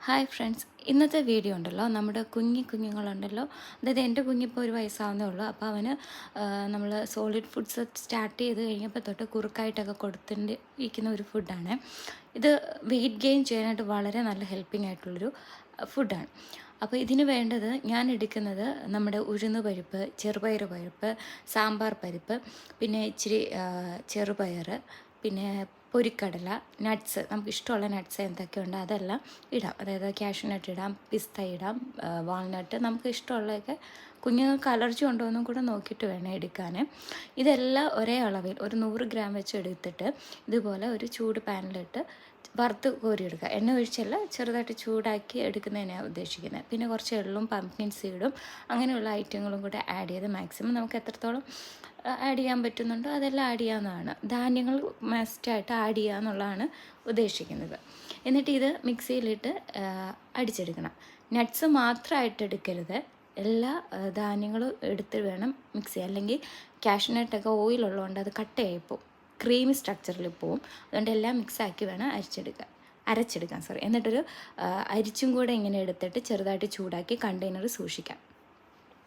Hi friends, ഇന്നത്തെ video ഉണ്ടല്ലോ നമ്മുടെ കുഞ്ഞുങ്ങളുണ്ടല്ലോ. അതായത് എൻ്റെ കുഞ്ഞിപ്പോൾ 1 വയസ്സാവുന്നേ ഉള്ളൂ. അപ്പോൾ അവന് നമ്മൾ സോളിഡ് ഫുഡ്സ് സ്റ്റാർട്ട് ചെയ്ത് കഴിഞ്ഞപ്പോൾ തൊട്ട് കുറുക്കായിട്ടൊക്കെ കൊടുത്തിരിക്കുന്ന ഒരു ഫുഡാണ് ഇത്. വെയിറ്റ് ഗെയിൻ ചെയ്യാനായിട്ട് വളരെ നല്ല ഹെൽപ്പിംഗ് ആയിട്ടുള്ളൊരു ഫുഡാണ്. അപ്പോൾ ഇതിന് വേണ്ടത് ഞാൻ എടുക്കുന്നത് നമ്മുടെ ഉഴുന്ന് പരിപ്പ്, ചെറുപയർ പരിപ്പ്, സാമ്പാർ പരിപ്പ്, പിന്നെ ഇച്ചിരി ചെറുപയർ, പിന്നെ പൊരിക്കടല, നട്ട്സ്, നമുക്ക് ഇഷ്ടമുള്ള നട്ട്സ് എന്തൊക്കെയുണ്ട് അതെല്ലാം ഇടാം. അതായത് കാഷ്യൂനട്ട് ഇടാം, പിസ്ത ഇടാം, വാൾനട്ട്, നമുക്ക് ഇഷ്ടമുള്ളതൊക്കെ. കുഞ്ഞുങ്ങൾക്ക് അലർജി ഉണ്ടോ എന്നും കൂടെ നോക്കിയിട്ട് വേണം എടുക്കാൻ. ഇതെല്ലാം ഒരേ അളവിൽ ഒരു 100 ഗ്രാം വെച്ച് എടുത്തിട്ട് ഇതുപോലെ ഒരു ചൂട് പാനിലിട്ട് വറുത്ത് കോരിയെടുക്കുക. എണ്ണ ഒഴിച്ചല്ല, ചെറുതായിട്ട് ചൂടാക്കി എടുക്കുന്നതിനാണ് ഉദ്ദേശിക്കുന്നത്. പിന്നെ കുറച്ച് എള്ളും പംപ്കിൻ സീഡും അങ്ങനെയുള്ള ഐറ്റങ്ങളും കൂടെ ആഡ് ചെയ്ത് മാക്സിമം നമുക്ക് എത്രത്തോളം ആഡ് ചെയ്യാൻ പറ്റുന്നുണ്ടോ അതെല്ലാം ആഡ് ചെയ്യാവുന്നതാണ്. ധാന്യങ്ങൾ മസ്റ്റായിട്ട് ആഡ് ചെയ്യുക എന്നുള്ളതാണ് ഉദ്ദേശിക്കുന്നത്. എന്നിട്ട് ഇത് മിക്സിയിലിട്ട് അടിച്ചെടുക്കണം. നട്ട്സ് മാത്രമായിട്ട് എടുക്കരുത്, എല്ലാ ധാന്യങ്ങളും എടുത്ത് വേണം മിക്സ് ചെയ്യാൻ. അല്ലെങ്കിൽ കാഷ്യൂനട്ടൊക്കെ ഓയിലുള്ളതുകൊണ്ട് അത് കട്ടയായിപ്പോവും, ക്രീമി സ്ട്രക്ചറിൽ പോവും. അതുകൊണ്ട് എല്ലാം മിക്സാക്കി വേണം അരച്ചെടുക്കാൻ. എന്നിട്ടൊരു അരിച്ചും കൂടെ ഇങ്ങനെ എടുത്തിട്ട് ചെറുതായിട്ട് ചൂടാക്കി കണ്ടെയ്നർ സൂക്ഷിക്കാം.